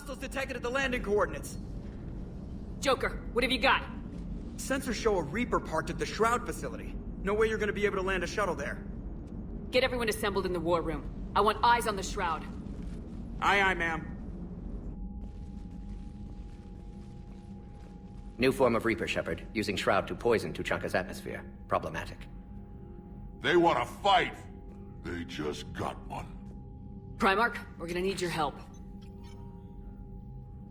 Hostiles detected at the landing coordinates. Joker, what have you got? Sensors show a Reaper parked at the Shroud facility. No way you're gonna be able to land a shuttle there. Get everyone assembled in the war room. I want eyes on the Shroud. Aye, aye, ma'am. New form of Reaper, Shepard, using Shroud to poison Tuchanka's atmosphere. Problematic. They want to fight! They just got one. Primarch, we're gonna need your help.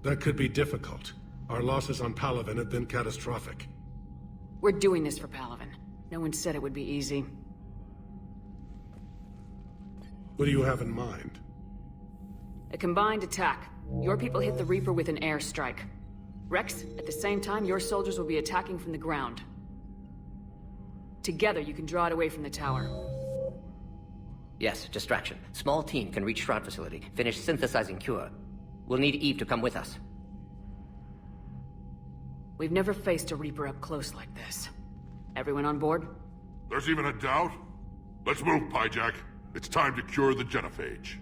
That could be difficult. Our losses on Palaven have been catastrophic. We're doing this for Palaven. No one said it would be easy. What do you have in mind? A combined attack. Your people hit the Reaper with an airstrike. Rex, at the same time, your soldiers will be attacking from the ground. Together, you can draw it away from the tower. Yes, distraction. Small team can reach Shroud facility, finish synthesizing cure. We'll need Eve to come with us. We've never faced a Reaper up close like this. Everyone on board? There's even a doubt? Let's move, Pyjack. It's time to cure the Genophage.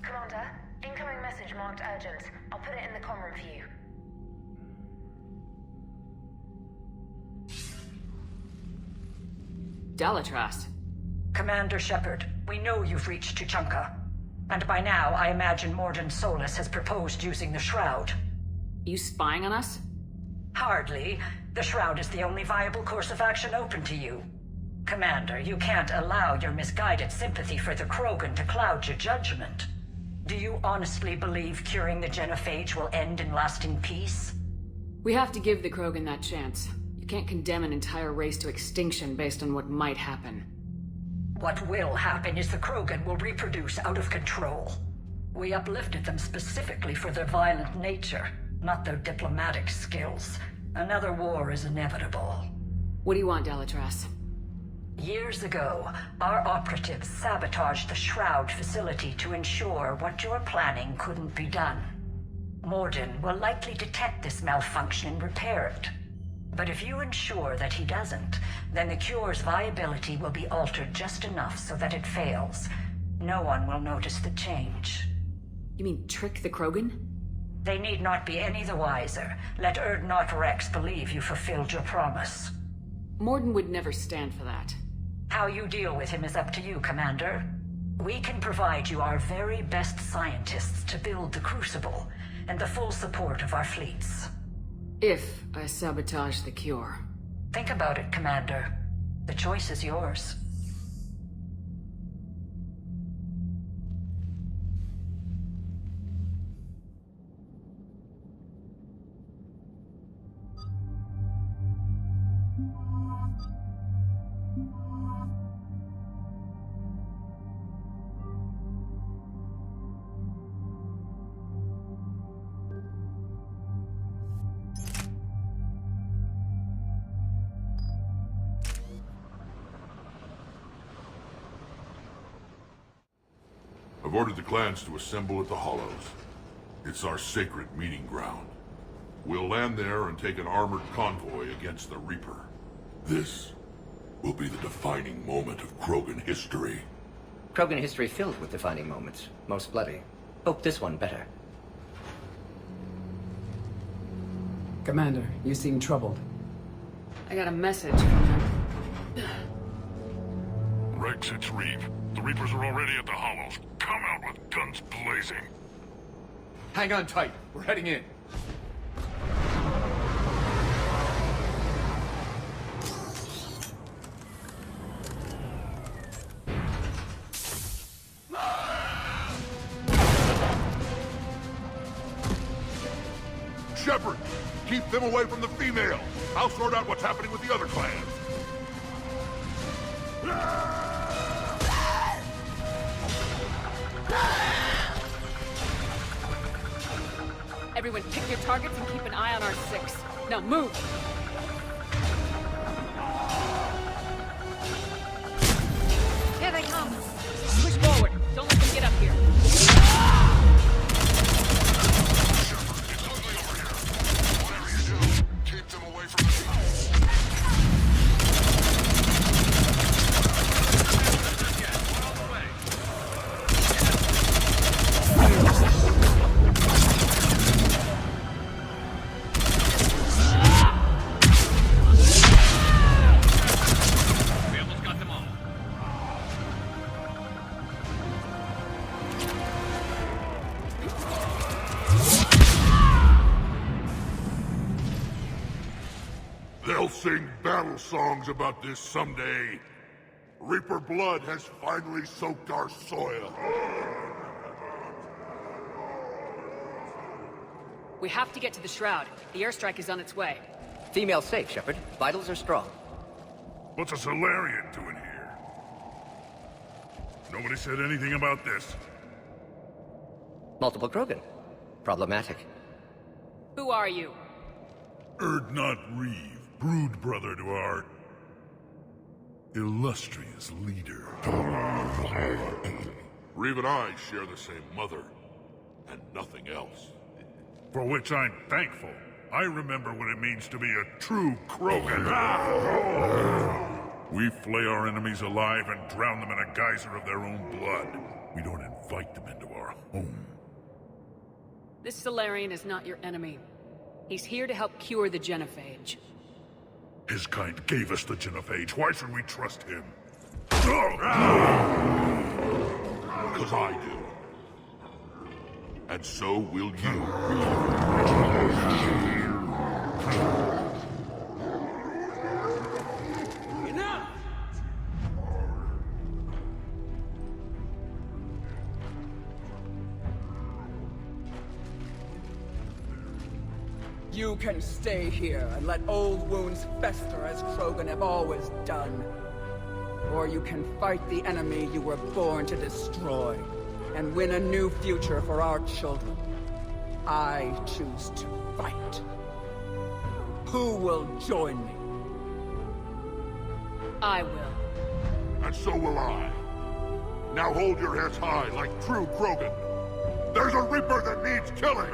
Commander, incoming message marked urgent. I'll put it in the comm room for you. Dalatras. Commander Shepard, we know you've reached Tuchanka. And by now, I imagine Morden Solus has proposed using the Shroud. You spying on us? Hardly. The Shroud is the only viable course of action open to you. Commander, you can't allow your misguided sympathy for the Krogan to cloud your judgment. Do you honestly believe curing the Genophage will end in lasting peace? We have to give the Krogan that chance. You can't condemn an entire race to extinction based on what might happen. What will happen is the Krogan will reproduce out of control. We uplifted them specifically for their violent nature, not their diplomatic skills. Another war is inevitable. What do you want, Dalatras? Years ago, our operatives sabotaged the Shroud facility to ensure what you're planning couldn't be done. Morden will likely detect this malfunction and repair it. But if you ensure that he doesn't, then the cure's viability will be altered just enough so that it fails. No one will notice the change. You mean trick the Krogan? They need not be any the wiser. Let Urdnot Rex believe you fulfilled your promise. Morden would never stand for that. How you deal with him is up to you, Commander. We can provide you our very best scientists to build the Crucible, and the full support of our fleets. If I sabotage the cure. Think about it, Commander. The choice is yours. I've ordered the clans to assemble at the Hollows. It's our sacred meeting ground. We'll land there and take an armored convoy against the Reaper. This will be the defining moment of Krogan history. Krogan history filled with defining moments. Most bloody. Hope this one better. Commander, you seem troubled. I got a message from him. Rex, it's Reeve. The Reapers are already at the Hollows. Come out with guns blazing. Hang on tight. We're heading in. Shepard, keep them away from the female. I'll sort out what's happening with the other clans. Everyone pick your targets and keep an eye on our 6. Now move! Here they come! Push forward! Don't let them get up here! Shepard, it's ugly over here. Whatever you do, keep them away from the sing battle songs about this someday. Reaper blood has finally soaked our soil. We have to get to the Shroud. The airstrike is on its way. Female safe, Shepard. Vitals are strong. What's a Solarian doing here? Nobody said anything about this. Multiple Krogan. Problematic. Who are you? Erdnot Reeve, brood brother to our illustrious leader. Reeve and I share the same mother, and nothing else. For which I'm thankful. I remember what it means to be a true Krogan. We flay our enemies alive and drown them in a geyser of their own blood. We don't invite them into our home. This Solarian is not your enemy. He's here to help cure the Genophage. His kind gave us the Genophage. Why should we trust him? Because I do. And so will you. Enough! You can stay here and let old wounds fester as Krogan have always done. Or you can fight the enemy you were born to destroy, and win a new future for our children. I choose to fight. Who will join me? I will. And so will I. Now hold your heads high like true Krogan. There's a Reaper that needs killing!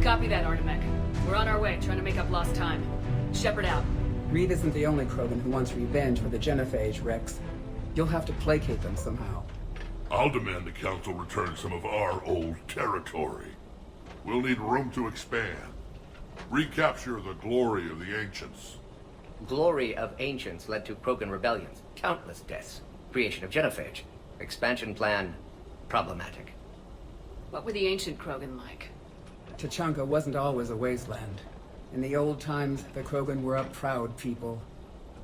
Copy that, Artemech. We're on our way, trying to make up lost time. Shepard out. Reed isn't the only Krogan who wants revenge for the Genophage, Rex. You'll have to placate them somehow. I'll demand the Council return some of our old territory. We'll need room to expand. Recapture the glory of the Ancients. Glory of Ancients led to Krogan rebellions. Countless deaths. Creation of Genophage. Expansion plan. Problematic. What were the ancient Krogan like? Tachanka wasn't always a wasteland. In the old times, the Krogan were a proud people.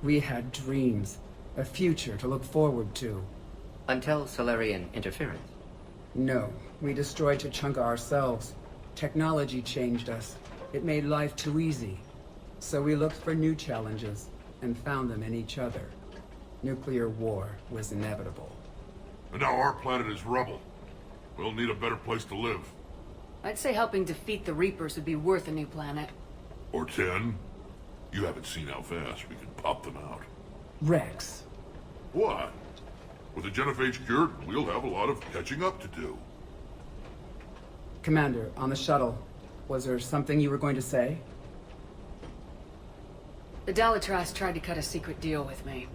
We had dreams, a future to look forward to. Until Solarian interference. No, we destroyed Tachanka ourselves. Technology changed us. It made life too easy. So we looked for new challenges, and found them in each other. Nuclear war was inevitable. And now our planet is rubble. We'll need a better place to live. I'd say helping defeat the Reapers would be worth a new planet. Or 10. You haven't seen how fast we can pop them out. Rex. What? With the Genophage cured, we'll have a lot of catching up to do. Commander, on the shuttle, was there something you were going to say? The Dalitras tried to cut a secret deal with me.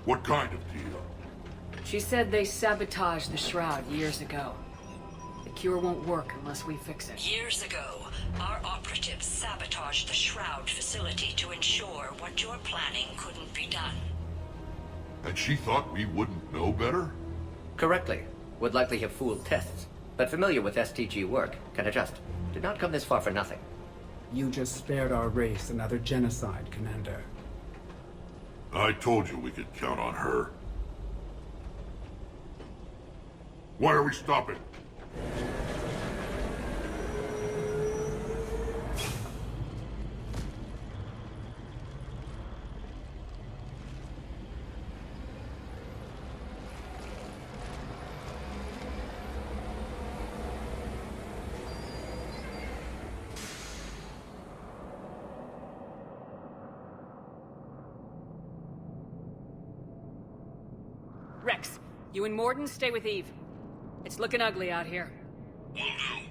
What kind of deal? She said they sabotaged the Shroud years ago. The cure won't work unless we fix it. Years ago, our operatives sabotaged the Shroud facility to ensure what you're planning couldn't be done. And she thought we wouldn't know better? Correctly. Would likely have fooled tests. But familiar with STG work, can adjust. Did not come this far for nothing. You just spared our race another genocide, Commander. I told you we could count on her. Why are we stopping? Rex, you and Morden stay with Eve. It's looking ugly out here. Will do.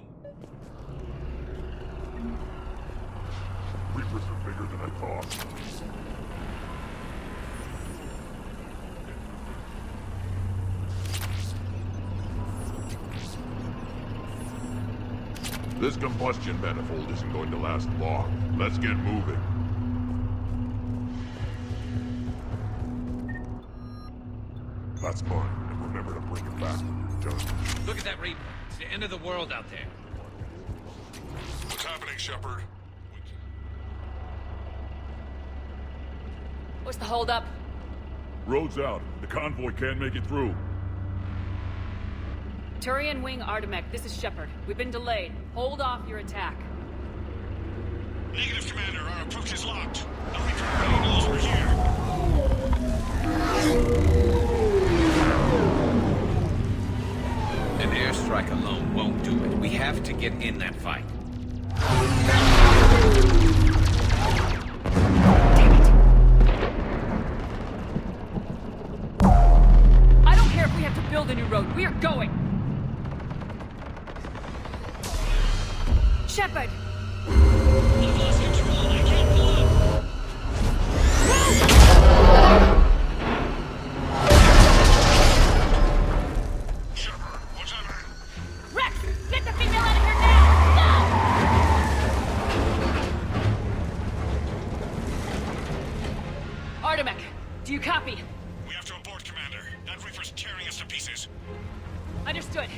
Reaper Reapers are bigger than I thought. This combustion manifold isn't going to last long. Let's get moving. That's mine, and remember to bring it back when you're done. Look at that Reaper. It's the end of the world out there. What's happening, Shepard? What's the holdup? Road's out. The convoy can't make it through. Turian Wing Artemek, this is Shepard. We've been delayed. Hold off your attack. Negative, Commander. Our approach is locked. The Reaper already knows we're here. An airstrike alone won't do it. We have to get in that fight. I don't care if we have to build a new road. We are going! Shepard! I've lost control. I can't pull up. Shepard, what's happening? Rex! Get the female out of here now! Go! Artemek, do you copy? We have to abort, Commander. That Reaper's tearing us to pieces. Understood.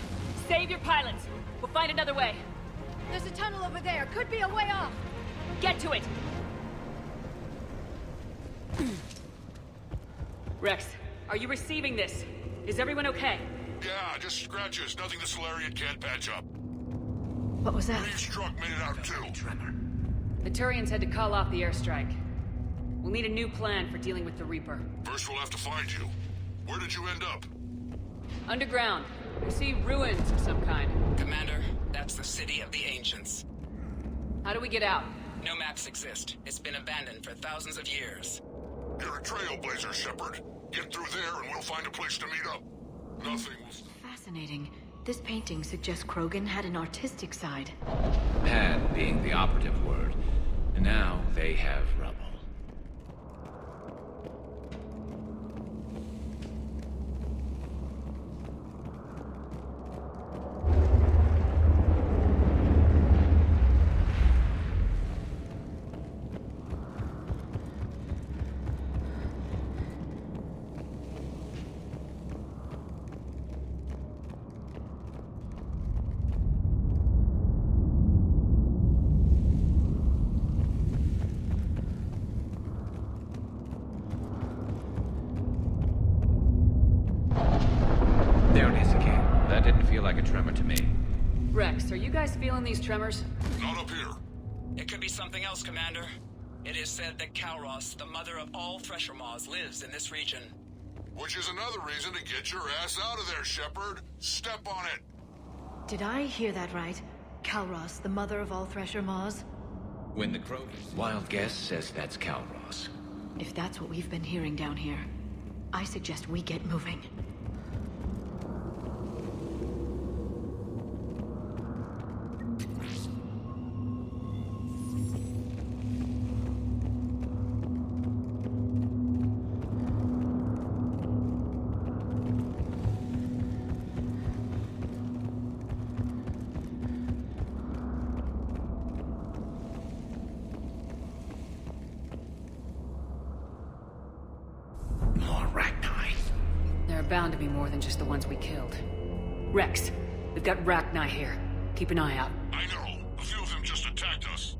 Save your pilots. We'll find another way. There's a tunnel over there. Could be a way off. Get to it! Rex, are you receiving this? Is everyone okay? Yeah, just scratches. Nothing the Solarian can't patch up. What was that? Reeve struck made it out too. The Turians had to call off the airstrike. We'll need a new plan for dealing with the Reaper. First we'll have to find you. Where did you end up? Underground. We see ruins of some kind. Commander, that's the City of the Ancients. How do we get out? No maps exist. It's been abandoned for thousands of years. You're a trailblazer, Shepard. Get through there and we'll find a place to meet up. Nothing will... Fascinating. This painting suggests Krogan had an artistic side. Had being the operative word. And now they have rubble. There it is again. That didn't feel like a tremor to me. Rex, are you guys feeling these tremors? Not up here. It could be something else, Commander. It is said that Kalros, the mother of all Thresher Maws, lives in this region. Which is another reason to get your ass out of there, Shepard. Step on it. Did I hear that right? Kalros, the mother of all Thresher Maws? When the crow... Wild guess says that's Kalros. If that's what we've been hearing down here, I suggest we get moving. Bound to be more than just the ones we killed. Rex, we've got Rachni here. Keep an eye out. I know. A few of them just attacked us.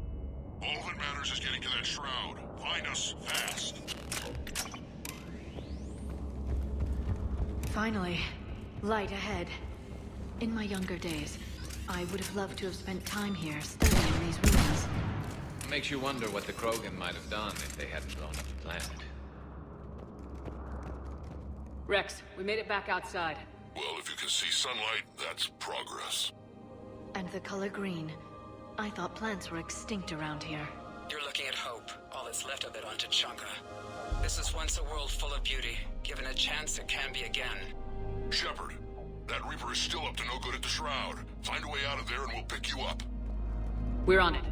All that matters is getting to that shroud. Find us fast. Finally, light ahead. In my younger days, I would have loved to have spent time here studying these ruins. Makes you wonder what the Krogan might have done if they hadn't blown up the planet. Rex, we made it back outside. Well, if you can see sunlight, that's progress. And the color green. I thought plants were extinct around here. You're looking at hope, all that's left of it on Tuchanka. This is once a world full of beauty. Given a chance, it can be again. Shepard, that Reaper is still up to no good at the Shroud. Find a way out of there and we'll pick you up. We're on it.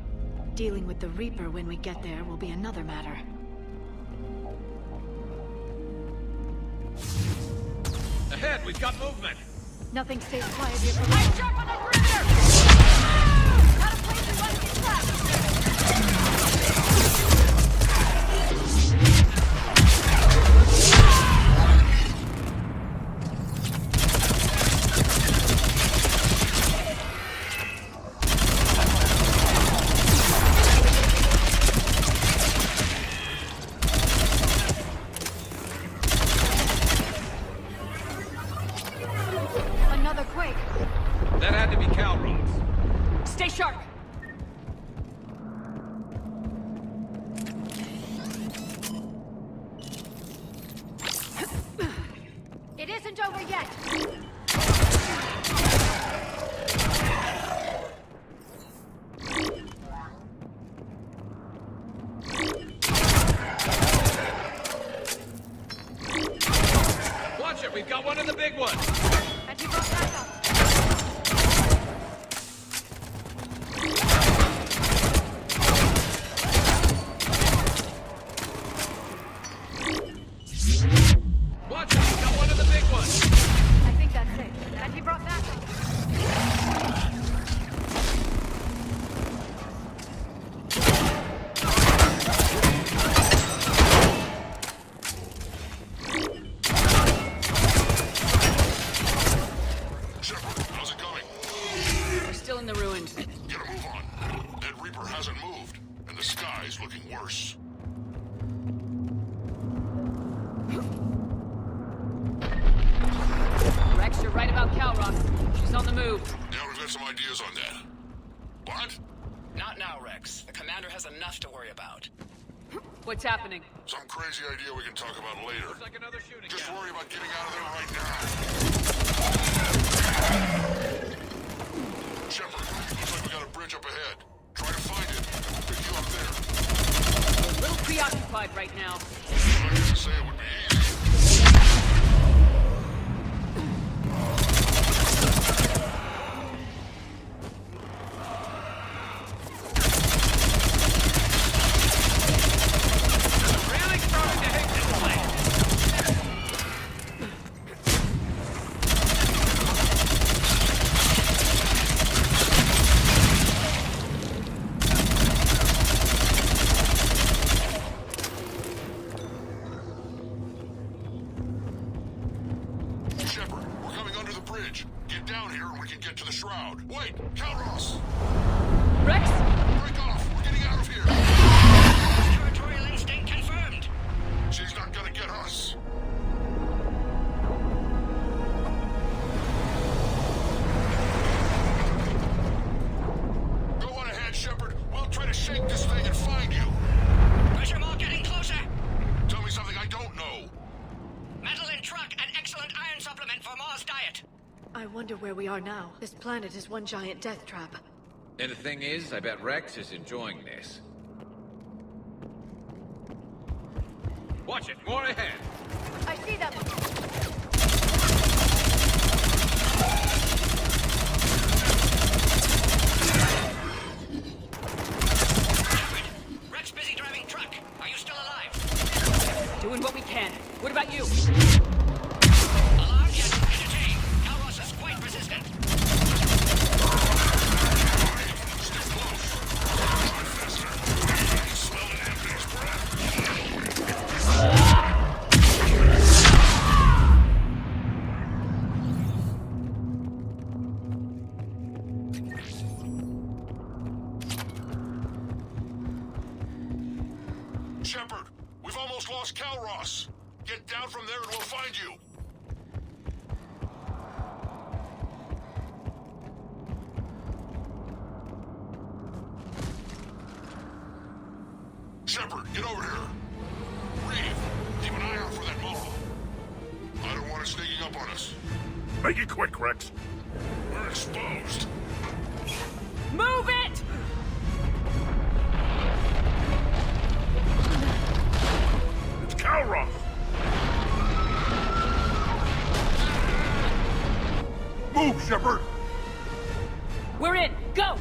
Dealing with the Reaper when we get there will be another matter. Ahead, we've got movement. Nothing stays quiet here for long. Sharp on the perimeter! Out of place and letting it trapped! Another quake. That had to be Calros. Stay sharp! It isn't over yet. Watch it, we've got one of the big ones. And he brought back up. Watch it, we've got one of the big ones. I think that's it. And he brought back up. Shepard, how's it going? We're still in the ruins. Get a move on. That Reaper hasn't moved, and the sky's looking worse. Rex, you're right about Calros. She's on the move. Yeah, we've got some ideas on that. What? Not now, Rex. The commander has enough to worry about. What's happening? Some crazy idea we can talk about later. Looks like another shooting Just gallery. worry about getting out of there right now. Shepard, looks like we got a bridge up ahead. Try to find it. We'll pick you up there. We're a little preoccupied right now. I used to say it would be easy. Really starting to hate this place. Shepard, we're coming under the bridge. Get down here and we can get to the shroud. Wait, Calros! Rex? Break off! We're getting out of here! Territorial instinct confirmed. She's not gonna get us. Go on ahead, Shepard. We'll try to shake this thing and find you. Pressure mark getting closer. Tell me something I don't know. Metal in truck, an excellent iron supplement for Mars diet. I wonder where we are now. This planet is one giant death trap. And the thing is, I bet Rex is enjoying this. Watch it, more ahead. I see them. Rex busy driving truck. Are you still alive? Doing what we can. What about you? Alarm yet? Entertain. Calros is quite resistant. Still close. Try faster. I can smell an Anthony's breath. Shepard, we've almost lost Calros. Get down from there and we'll find you. Shepard, get over here. Reeve, keep an eye out for that mole. I don't want it sneaking up on us. Make it quick, Rex. We're exposed. Move it! It's Calros! Move, Shepard! We're in. Go!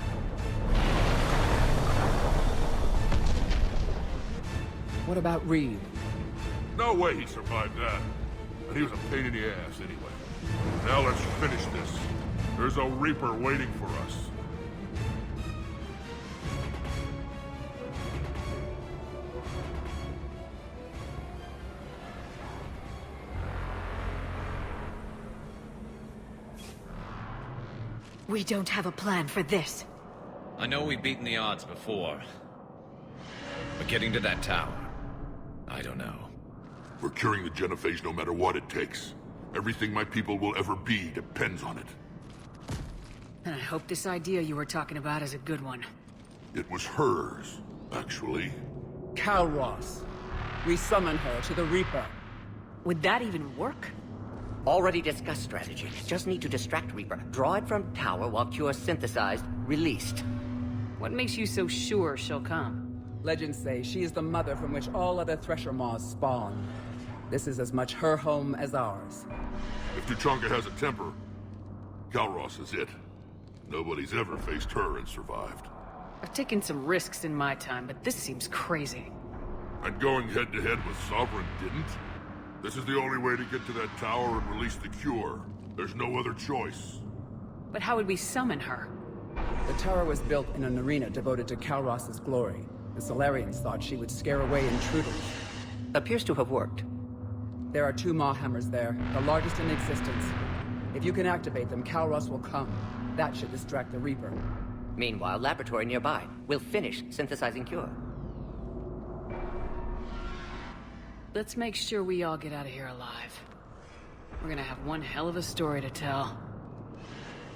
What about Reed? No way he survived that. And he was a pain in the ass anyway. Now let's finish this. There's a Reaper waiting for us. We don't have a plan for this. I know we've beaten the odds before. But getting to that tower, I don't know. We're curing the Genophage no matter what it takes. Everything my people will ever be depends on it. And I hope this idea you were talking about is a good one. It was hers, actually. Calros. We summon her to the Reaper. Would that even work? Already discussed strategy. Just need to distract Reaper. Draw it from tower while Cure synthesized, released. What makes you so sure she'll come? Legends say she is the mother from which all other Thresher Maws spawn. This is as much her home as ours. If Tuchanka has a temper, Calros is it. Nobody's ever faced her and survived. I've taken some risks in my time, but this seems crazy. And going head-to-head with Sovereign didn't? This is the only way to get to that tower and release the Cure. There's no other choice. But how would we summon her? The tower was built in an arena devoted to Calros' glory. The Solarians thought she would scare away intruders. Appears to have worked. There are 2 Maw hammers there, the largest in existence. If you can activate them, Calros will come. That should distract the Reaper. Meanwhile, laboratory nearby. We'll finish synthesizing Cure. Let's make sure we all get out of here alive. We're gonna have one hell of a story to tell.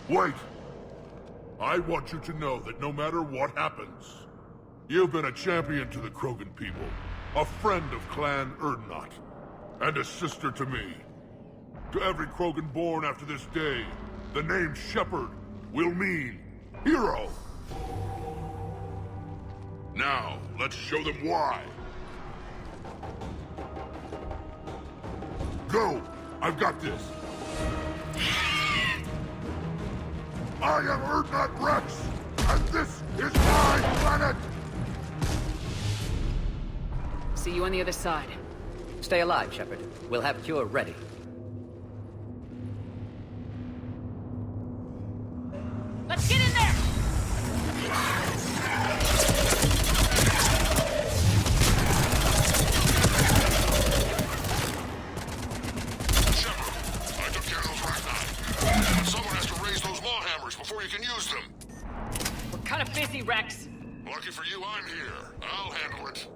Wait! I want you to know that no matter what happens, you've been a champion to the Krogan people, a friend of Clan Erdnot, and a sister to me. To every Krogan born after this day, the name Shepard will mean hero. Now, let's show them why. Go! I've got this! I am Erdnot Rex, and this is my planet! See you on the other side. Stay alive, Shepard. We'll have Cure ready. Let's get in there! Before you can use them. We're kind of busy, Rex. Lucky for you, I'm here. I'll handle it.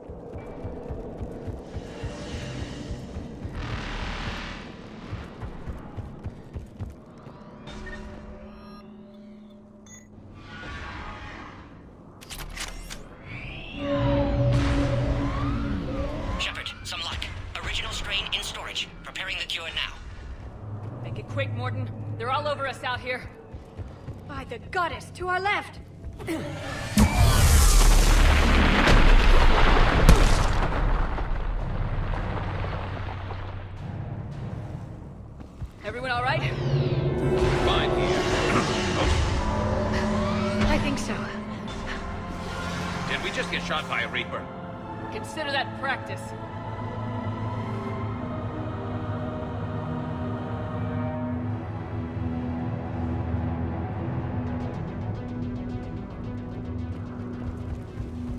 Shepard, some luck. Original strain in storage. Preparing the cure now. Make it quick, Morton. They're all over us out here. By the goddess, to our left! Everyone all right? Fine here. I think so. Did we just get shot by a Reaper? Consider that practice.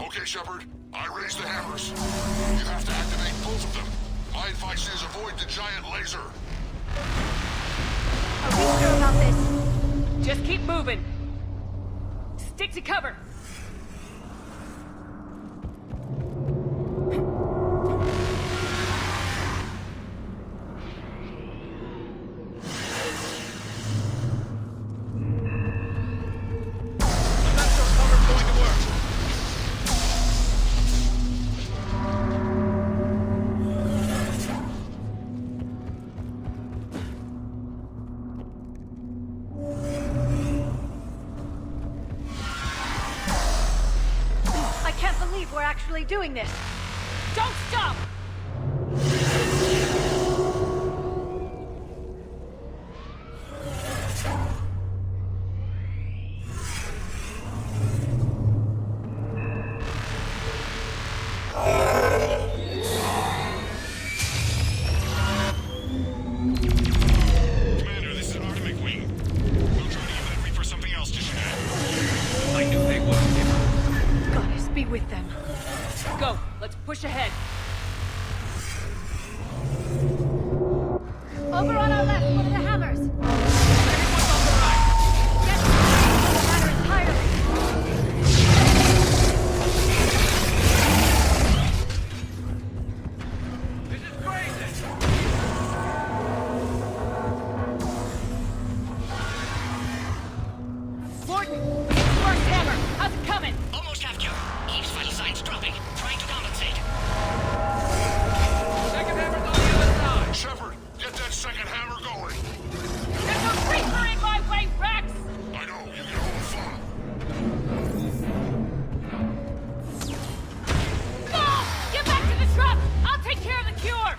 Okay, Shepard. I raised the hammers. You have to activate both of them. My advice is avoid the giant laser. Are we sure about this? Just keep moving. Stick to cover. We're actually doing this. Don't stop! with them. Go, let's push ahead. Over on our left, one of the hammers! Get the ladder entirely! This is crazy! Morton, first hammer! How's it coming? Almost half cure. Eve's vital signs dropping. Trying to compensate. Second hammer's on the other side. Shepard, get that second hammer going. There's a Reaper in my way, Rex! I know, you can hold fun. No! Get back to the truck! I'll take care of the cure!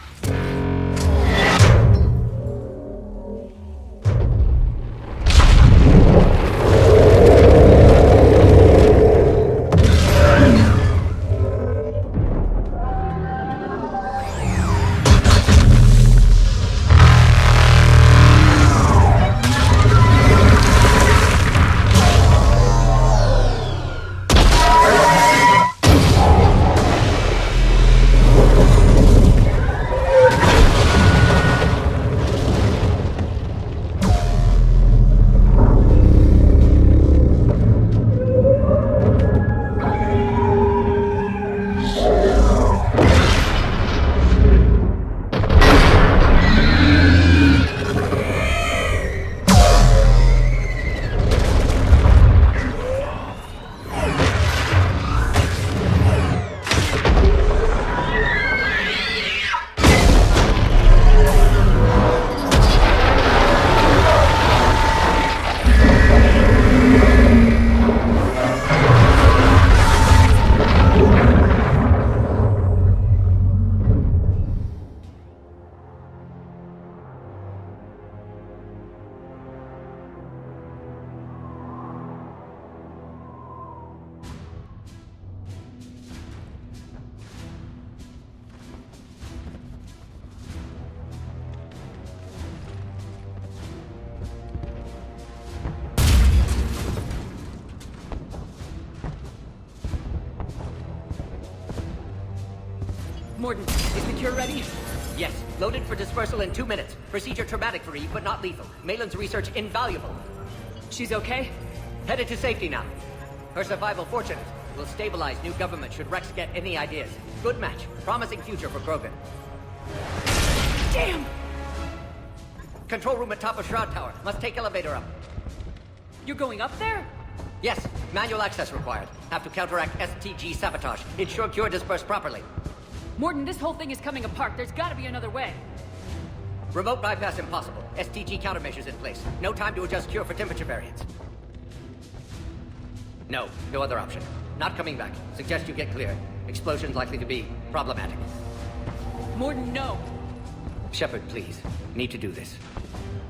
Morton, is the cure ready? Yes, loaded for dispersal in 2 minutes. Procedure traumatic for Eve, but not lethal. Malin's research invaluable. She's okay? Headed to safety now. Her survival fortunate. Will stabilize new government should Rex get any ideas. Good match. Promising future for Krogan. Damn! Control room at top of Shroud Tower. Must take elevator up. You're going up there? Yes, manual access required. Have to counteract STG sabotage. Ensure cure dispersed properly. Morton, this whole thing is coming apart. There's gotta be another way. Remote bypass impossible. STG countermeasures in place. No time to adjust cure for temperature variance. No other option. Not coming back. Suggest you get clear. Explosion's likely to be problematic. Morton, no. Shepard, please. Need to do this.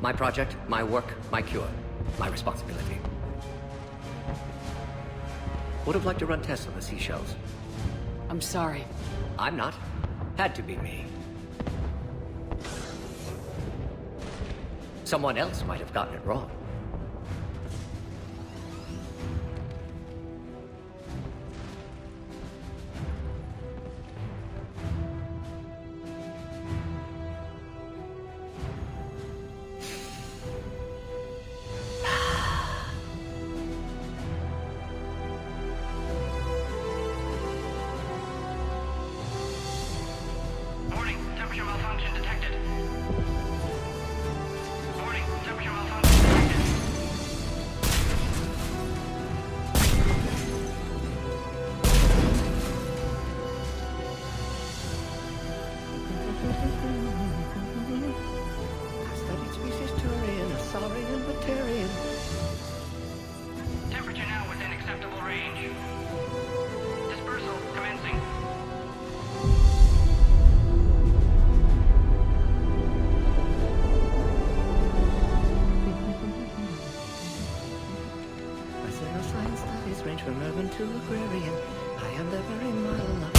My project, my work, my cure. My responsibility. Would have liked to run tests on the seashells. I'm sorry. I'm not. Had to be me. Someone else might have gotten it wrong. Warning, temperature malfunction detected. Warning, temperature malfunction detected. Studied species Turian, a saurian, Batarian. Temperature now within acceptable range. Dispersal commencing. My pseudoscience studies range from urban to agrarian. I am the very model of...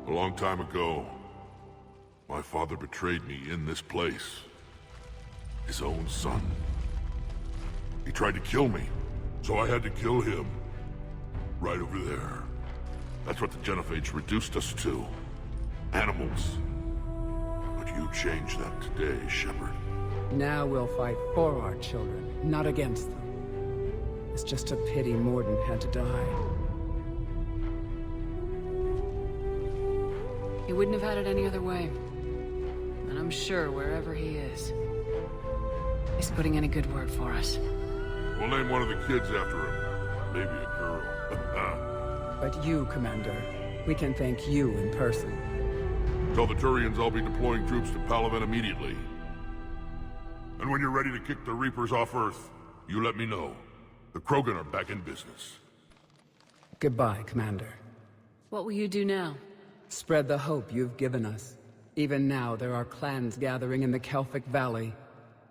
A long time ago, my father betrayed me in this place. His own son. He tried to kill me, so I had to kill him. Right over there. That's what the Genophage reduced us to. Animals. But you changed that today, Shepard. Now we'll fight for our children, not against them. It's just a pity Morden had to die. He wouldn't have had it any other way. And I'm sure wherever he is, he's putting in a good word for us. We'll name one of the kids after him. Maybe a girl. But you, Commander, we can thank you in person. Tell the Turians I'll be deploying troops to Palaven immediately. And when you're ready to kick the Reapers off Earth, you let me know. The Krogan are back in business. Goodbye, Commander. What will you do now? Spread the hope you've given us. Even now, there are clans gathering in the Kelphic Valley.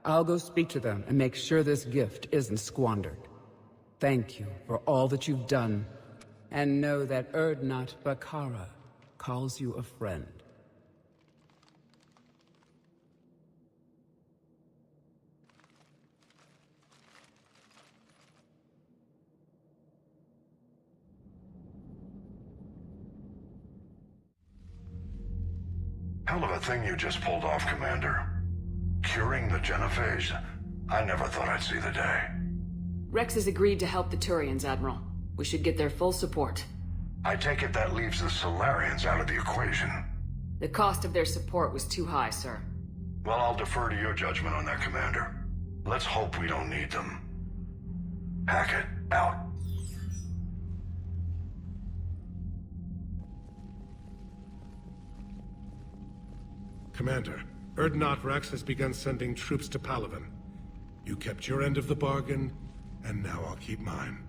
I'll go speak to them and make sure this gift isn't squandered. Thank you for all that you've done. And know that Erdnot Bakara calls you a friend. Hell of a thing you just pulled off, Commander. Curing the Genophage? I never thought I'd see the day. Rex has agreed to help the Turians, Admiral. We should get their full support. I take it that leaves the Solarians out of the equation. The cost of their support was too high, sir. Well, I'll defer to your judgment on that, Commander. Let's hope we don't need them. Hackett, out. Commander, Erdnot Rex has begun sending troops to Palaven. You kept your end of the bargain, and now I'll keep mine.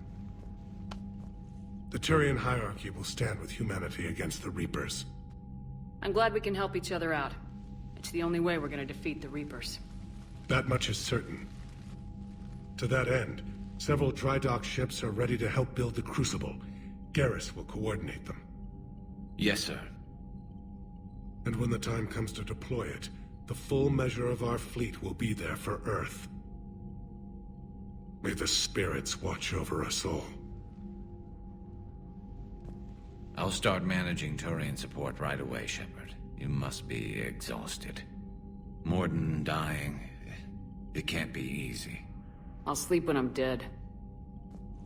The Turian hierarchy will stand with humanity against the Reapers. I'm glad we can help each other out. It's the only way we're gonna defeat the Reapers. That much is certain. To that end, several dry dock ships are ready to help build the Crucible. Garrus will coordinate them. Yes, sir. And when the time comes to deploy it, the full measure of our fleet will be there for Earth. May the spirits watch over us all. I'll start managing Turian support right away, Shepard. You must be exhausted. Morden dying, it can't be easy. I'll sleep when I'm dead.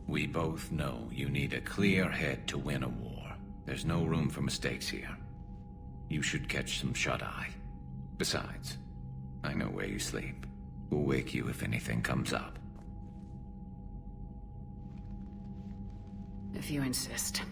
We both know you need a clear head to win a war. There's no room for mistakes here. You should catch some shut-eye. Besides, I know where you sleep. We'll wake you if anything comes up. If you insist.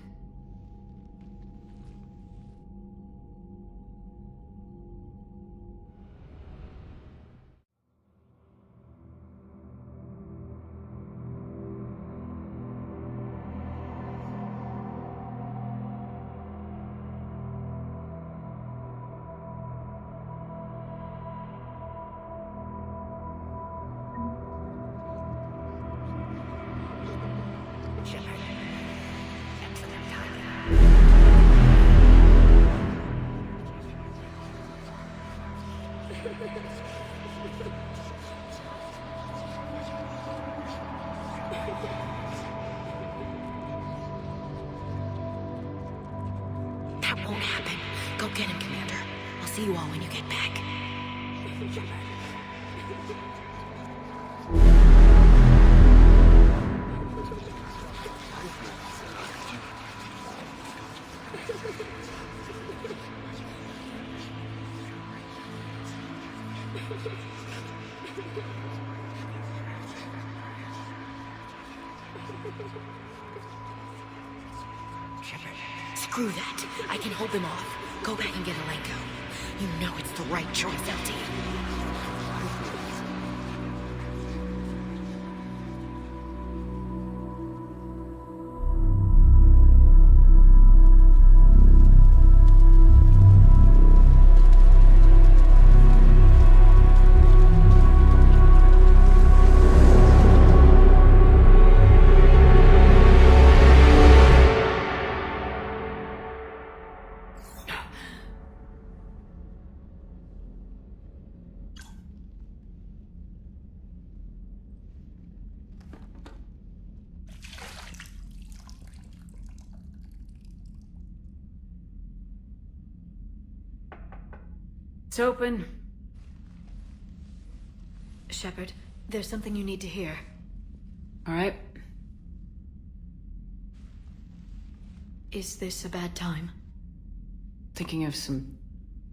That won't happen. Go get him, Commander. I'll see you all when you get back. Screw that. I can hold them off. Go back and get Alenko. You know it's the right choice, LT. It's open. Shepard, there's something you need to hear. All right. Is this a bad time? Thinking of some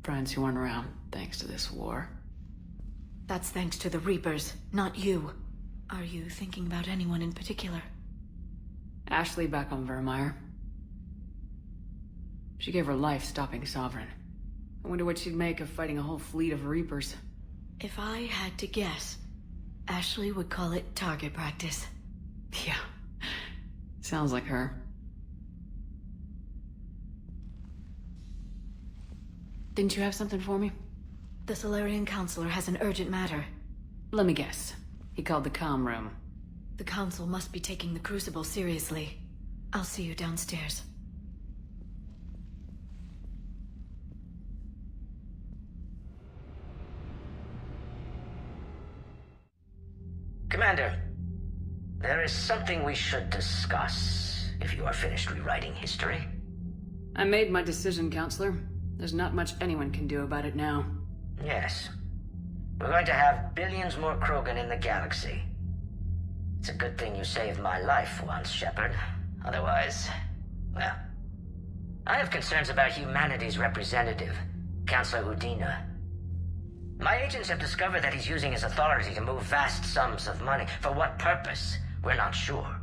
friends who aren't around thanks to this war. That's thanks to the Reapers, not you. Are you thinking about anyone in particular? Ashley back on Vermeer. She gave her life stopping Sovereign. I wonder what she'd make of fighting a whole fleet of Reapers. If I had to guess, Ashley would call it target practice. Yeah. Sounds like her. Didn't you have something for me? The Solarian Counselor has an urgent matter. Let me guess. He called the comm room. The Council must be taking the Crucible seriously. I'll see you downstairs. Commander, there is something we should discuss, if you are finished rewriting history. I made my decision, Counselor. There's not much anyone can do about it now. Yes. We're going to have billions more Krogan in the galaxy. It's a good thing you saved my life once, Shepard. Otherwise, well... I have concerns about humanity's representative, Councillor Udina. My agents have discovered that he's using his authority to move vast sums of money. For what purpose? We're not sure.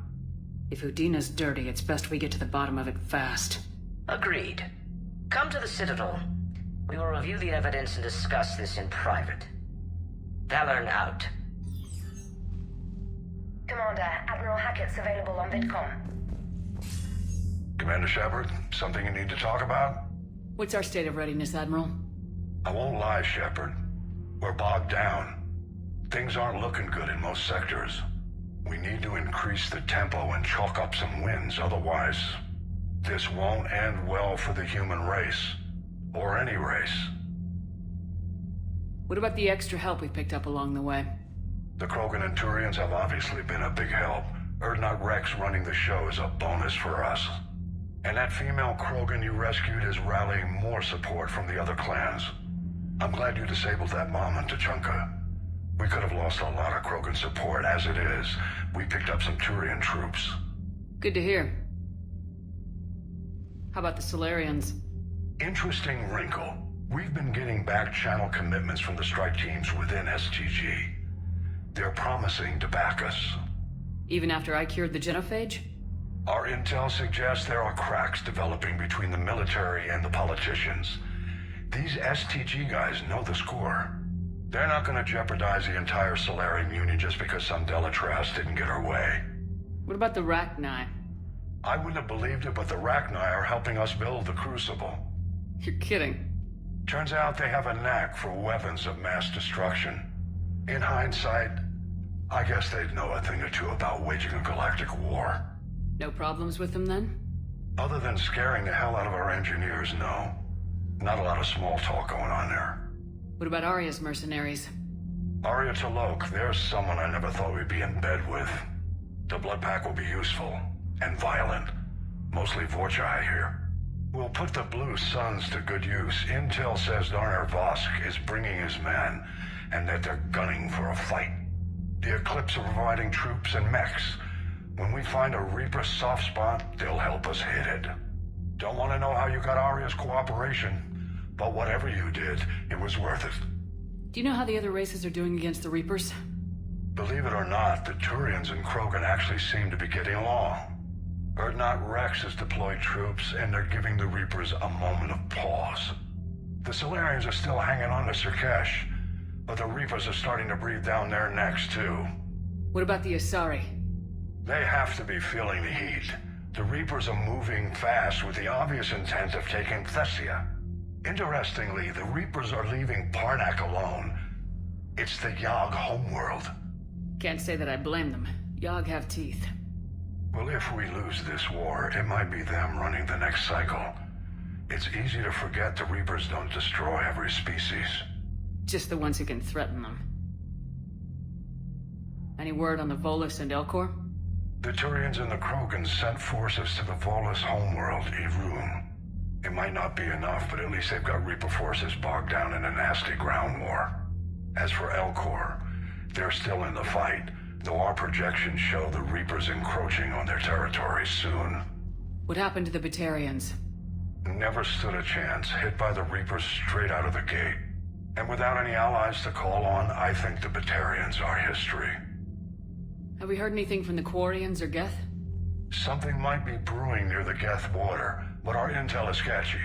If Udina's dirty, it's best we get to the bottom of it fast. Agreed. Come to the Citadel. We will review the evidence and discuss this in private. Valorn out. Commander, Admiral Hackett's available on VidCom. Commander Shepard, something you need to talk about? What's our state of readiness, Admiral? I won't lie, Shepard. We're bogged down. Things aren't looking good in most sectors. We need to increase the tempo and chalk up some wins, otherwise... this won't end well for the human race. Or any race. What about the extra help we picked up along the way? The Krogan and Turians have obviously been a big help. Urdnot Rex running the show is a bonus for us. And that female Krogan you rescued is rallying more support from the other clans. I'm glad you disabled that bomb in Tuchanka. We could have lost a lot of Krogan support as it is. We picked up some Turian troops. Good to hear. How about the Solarians? Interesting wrinkle. We've been getting back channel commitments from the strike teams within STG. They're promising to back us. Even after I cured the Genophage? Our intel suggests there are cracks developing between the military and the politicians. These STG guys know the score. They're not gonna jeopardize the entire Solarian Union just because some Delatras didn't get her way. What about the Rachni? I wouldn't have believed it, but the Rachni are helping us build the Crucible. You're kidding. Turns out they have a knack for weapons of mass destruction. In hindsight, I guess they'd know a thing or two about waging a galactic war. No problems with them then? Other than scaring the hell out of our engineers, no. Not a lot of small talk going on there. What about Arya's mercenaries? Arya T'Loak, there's someone I never thought we'd be in bed with. The blood pack will be useful. And violent. Mostly Vorcha, I hear. We'll put the Blue Suns to good use. Intel says Darner Vosk is bringing his men, and that they're gunning for a fight. The Eclipse are providing troops and mechs. When we find a Reaper soft spot, they'll help us hit it. Don't want to know how you got Arya's cooperation, but whatever you did, it was worth it. Do you know how the other races are doing against the Reapers? Believe it or not, the Turians and Krogan actually seem to be getting along. Urdnot Rex has deployed troops, and they're giving the Reapers a moment of pause. The Solarians are still hanging on to Sirkesh, but the Reapers are starting to breathe down their necks, too. What about the Asari? They have to be feeling the heat. The Reapers are moving fast with the obvious intent of taking Thessia. Interestingly, the Reapers are leaving Parnak alone. It's the Yogg homeworld. Can't say that I blame them. Yogg have teeth. Well, if we lose this war, it might be them running the next cycle. It's easy to forget the Reapers don't destroy every species. Just the ones who can threaten them. Any word on the Volus and Elcor? The Turians and the Krogan sent forces to the Volus homeworld, Irun. It might not be enough, but at least they've got Reaper forces bogged down in a nasty ground war. As for Elcor, they're still in the fight, though our projections show the Reapers encroaching on their territory soon. What happened to the Batarians? Never stood a chance, hit by the Reapers straight out of the gate. And without any allies to call on, I think the Batarians are history. Have we heard anything from the Quarians or Geth? Something might be brewing near the Geth border, but our intel is sketchy.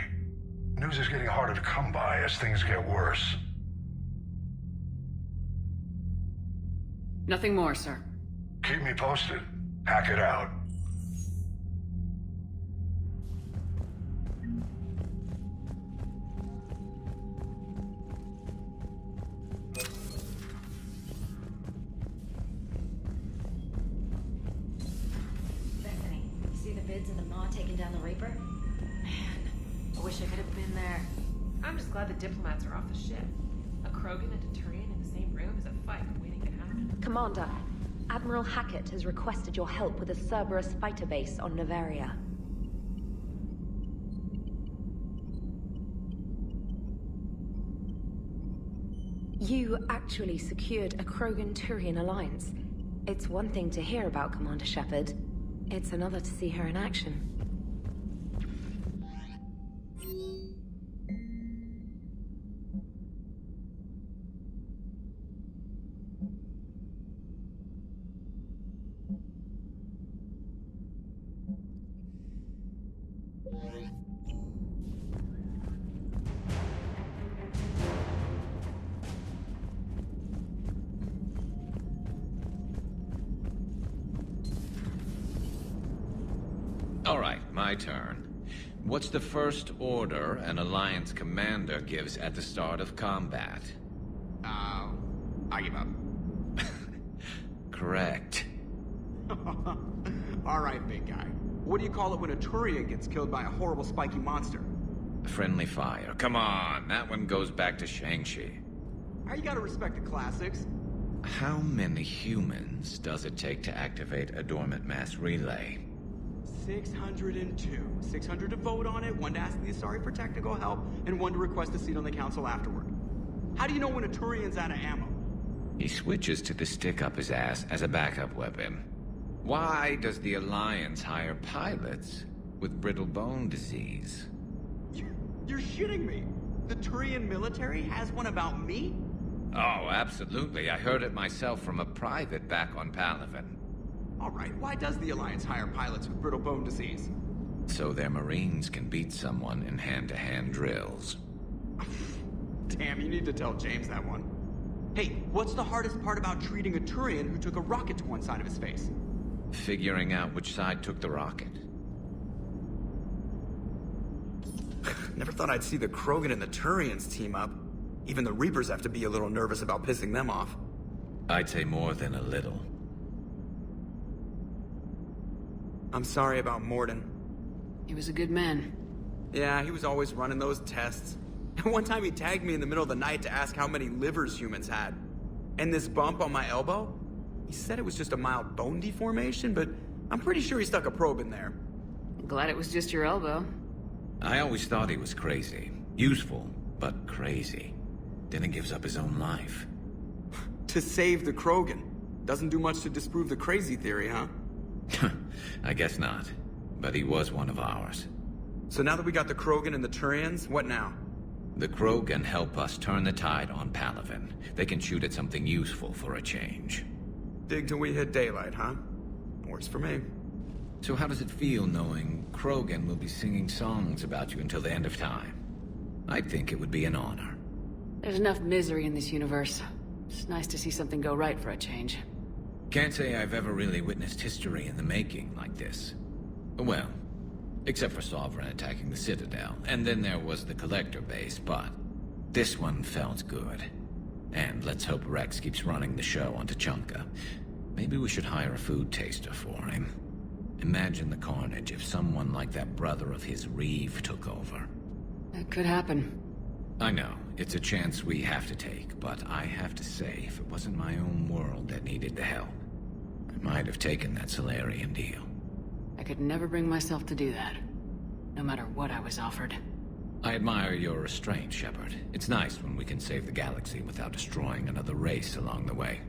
News is getting harder to come by as things get worse. Nothing more, sir. Keep me posted. Hack it out. Bethany, you see the vids of the Maw taking down the Reaper? Man, I wish I could have been there. I'm just glad the diplomats are off the ship. A Krogan and a Turian in the same room is a fight waiting to happen. Commander, Admiral Hackett has requested your help with a Cerberus fighter base on Noveria. You actually secured a Krogan-Turian alliance. It's one thing to hear about Commander Shepard. It's another to see her in action. All right, my turn. What's the first order an Alliance commander gives at the start of combat? I give up. Correct. Alright, big guy. What do you call it when a Turian gets killed by a horrible spiky monster? Friendly fire. Come on, that one goes back to Shang-Chi. You gotta respect the classics. How many humans does it take to activate a dormant mass relay? 602. 600 to vote on it, 1 to ask the Asari for technical help, and 1 to request a seat on the council afterward. How do you know when a Turian's out of ammo? He switches to the stick up his ass as a backup weapon. Why does the Alliance hire pilots with brittle bone disease? You're shitting me. The Turian military has one about me? Oh, absolutely. I heard it myself from a private back on Palaven. Alright, why does the Alliance hire pilots with brittle bone disease? So their Marines can beat someone in hand-to-hand drills. Damn, you need to tell James that one. Hey, what's the hardest part about treating a Turian who took a rocket to one side of his face? Figuring out which side took the rocket. Never thought I'd see the Krogan and the Turians team up. Even the Reapers have to be a little nervous about pissing them off. I'd say more than a little. I'm sorry about Morden. He was a good man. Yeah, he was always running those tests. And one time he tagged me in the middle of the night to ask how many livers humans had. And this bump on my elbow? He said it was just a mild bone deformation, but I'm pretty sure he stuck a probe in there. Glad it was just your elbow. I always thought he was crazy. Useful, but crazy. Then he gives up his own life. To save the Krogan. Doesn't do much to disprove the crazy theory, huh? I guess not. But he was one of ours. So now that we got the Krogan and the Turians, what now? The Krogan help us turn the tide on Palaven. They can shoot at something useful for a change. Dig till we hit daylight, huh? Works for me. So how does it feel knowing Krogan will be singing songs about you until the end of time? I think it would be an honor. There's enough misery in this universe. It's nice to see something go right for a change. Can't say I've ever really witnessed history in the making like this. Well, except for Sovereign attacking the Citadel, and then there was the Collector base, but this one felt good. And let's hope Rex keeps running the show on Tuchanka. Maybe we should hire a food taster for him. Imagine the carnage if someone like that brother of his, Reeve, took over. That could happen. I know, it's a chance we have to take, but I have to say, if it wasn't my own world that needed the help, I might have taken that Solarian deal. I could never bring myself to do that. no matter what I was offered. I admire your restraint, Shepard. It's nice when we can save the galaxy without destroying another race along the way.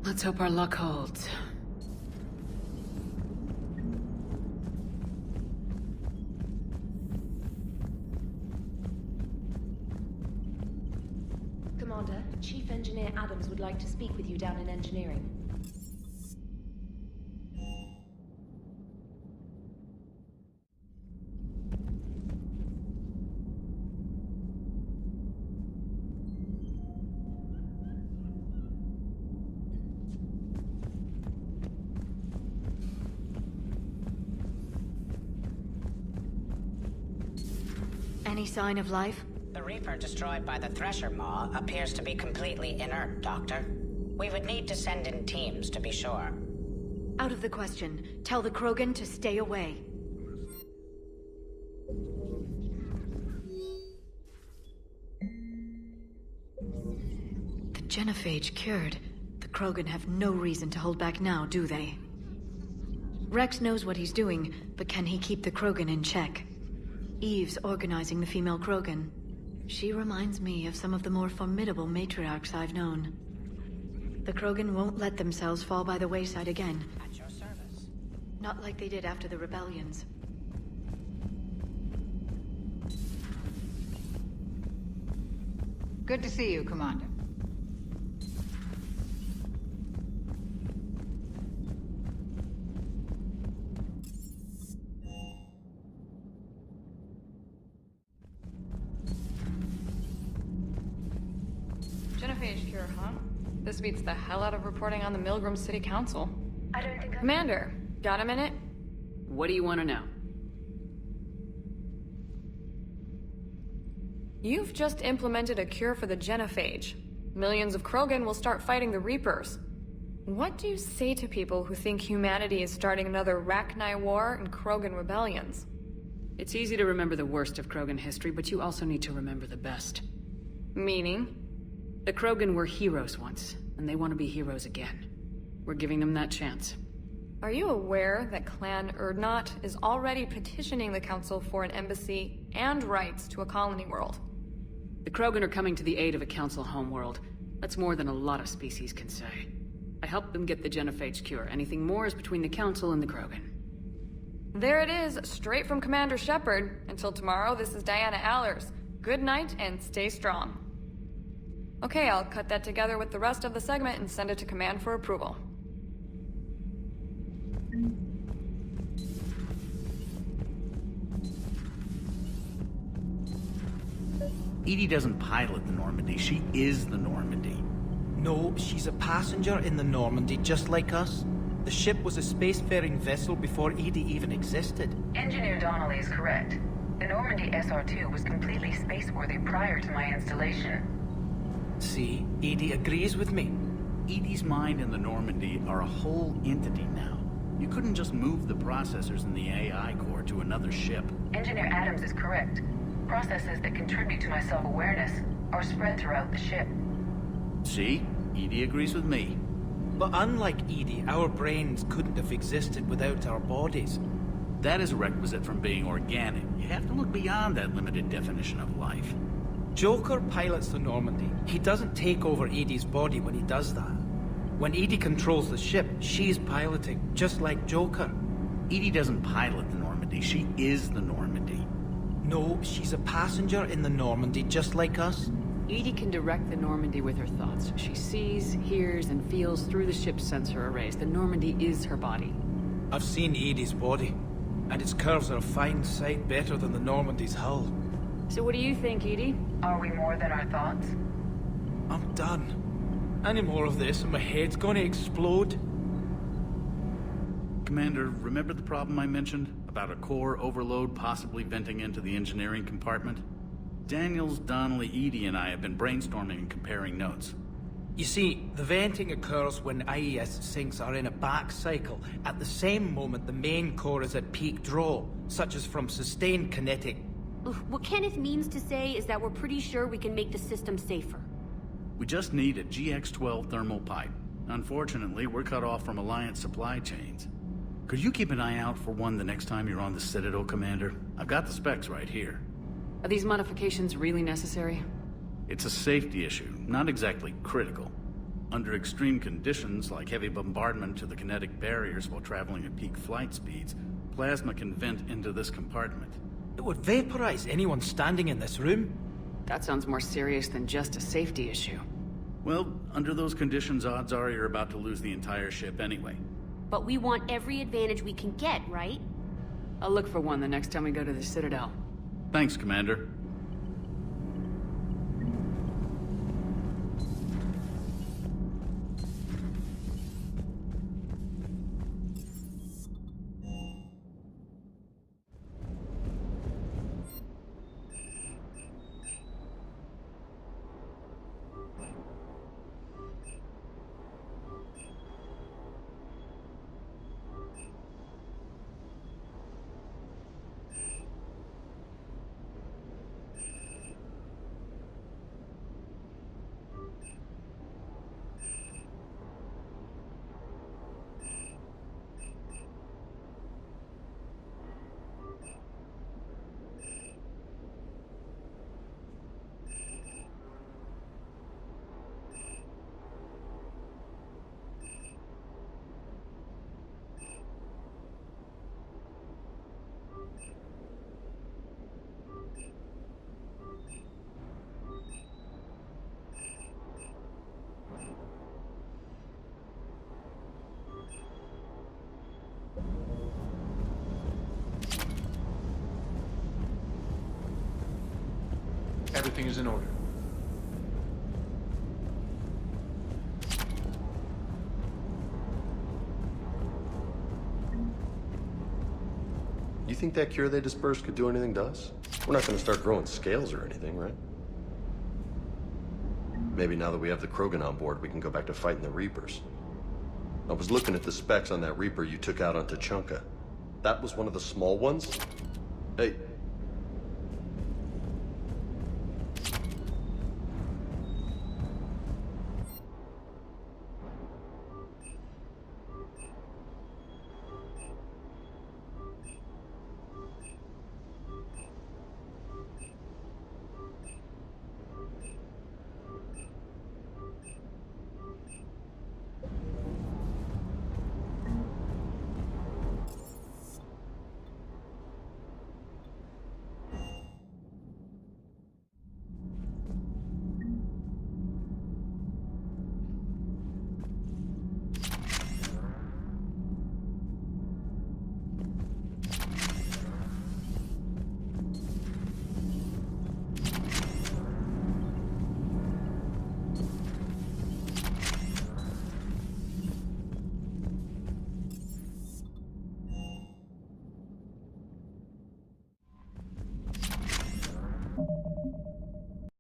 Let's hope our luck holds. Commander, Chief Engineer Adams would like to speak with you down in engineering. Any sign of life? The Reaper destroyed by the Thresher Maw appears to be completely inert, Doctor. We would need to send in teams to be sure. Out of the question. Tell the Krogan to stay away. The Genophage cured. The Krogan have no reason to hold back now, do they? Rex knows what he's doing, but can he keep the Krogan in check? Eve's organizing the female Krogan. She reminds me of some of the more formidable matriarchs I've known. The Krogan won't let themselves fall by the wayside again. At your service. Not like they did after the rebellions. Good to see you, Commander. Genophage cure, huh? This beats the hell out of reporting on the Milgram City Council. I don't think Commander, got a minute? What do you want to know? You've just implemented a cure for the Genophage. Millions of Krogan will start fighting the Reapers. What do you say to people who think humanity is starting another Rachni War and Krogan rebellions? It's easy to remember the worst of Krogan history, but you also need to remember the best. Meaning? The Krogan were heroes once, and they want to be heroes again. We're giving them that chance. Are you aware that Clan Urdnot is already petitioning the Council for an embassy and rights to a colony world? The Krogan are coming to the aid of a Council homeworld. That's more than a lot of species can say. I helped them get the Genophage cure. Anything more is between the Council and the Krogan. There it is, straight from Commander Shepard. Until tomorrow, this is Diana Allers. Good night and stay strong. Okay, I'll cut that together with the rest of the segment and send it to Command for approval. Edie doesn't pilot the Normandy, she is the Normandy. No, she's a passenger in the Normandy, just like us. The ship was a spacefaring vessel before Edie even existed. Engineer Donnelly is correct. The Normandy SR-2 was completely spaceworthy prior to my installation. See, Edie agrees with me. Edie's mind and the Normandy are a whole entity now. You couldn't just move the processors in the AI core to another ship. Engineer Adams is correct. Processes that contribute to my self-awareness are spread throughout the ship. See? Edie agrees with me. But unlike Edie, our brains couldn't have existed without our bodies. That is a requisite from being organic. You have to look beyond that limited definition of life. Joker pilots the Normandy. He doesn't take over Edie's body when he does that. When Edie controls the ship, she's piloting, just like Joker. Edie doesn't pilot the Normandy, she is the Normandy. No, she's a passenger in the Normandy, just like us. Edie can direct the Normandy with her thoughts. She sees, hears, and feels through the ship's sensor arrays. The Normandy is her body. I've seen Edie's body, and its curves are a fine sight better than the Normandy's hull. So what do you think, Edie? Are we more than our thoughts? I'm done. Any more of this and my head's gonna explode. Commander, remember the problem I mentioned? About a core overload possibly venting into the engineering compartment? Daniels, Donnelly, Edie, and I have been brainstorming and comparing notes. You see, the venting occurs when IES sinks are in a back cycle, at the same moment the main core is at peak draw, such as from sustained kinetic. What Kenneth means to say is that we're pretty sure we can make the system safer. We just need a GX-12 thermal pipe. Unfortunately, we're cut off from Alliance supply chains. Could you keep an eye out for one the next time you're on the Citadel, Commander? I've got the specs right here. Are these modifications really necessary? It's a safety issue, not exactly critical. Under extreme conditions, like heavy bombardment to the kinetic barriers while traveling at peak flight speeds, plasma can vent into this compartment. It would vaporize anyone standing in this room? That sounds more serious than just a safety issue. Well, under those conditions, odds are you're about to lose the entire ship anyway. But we want every advantage we can get, right? I'll look for one the next time we go to the Citadel. Thanks, Commander. Everything is in order. You think that cure they dispersed could do anything to us? We're not gonna start growing scales or anything, right? Maybe now that we have the Krogan on board, we can go back to fighting the Reapers. I was looking at the specs on that Reaper you took out on Tuchanka. That was one of the small ones? Hey,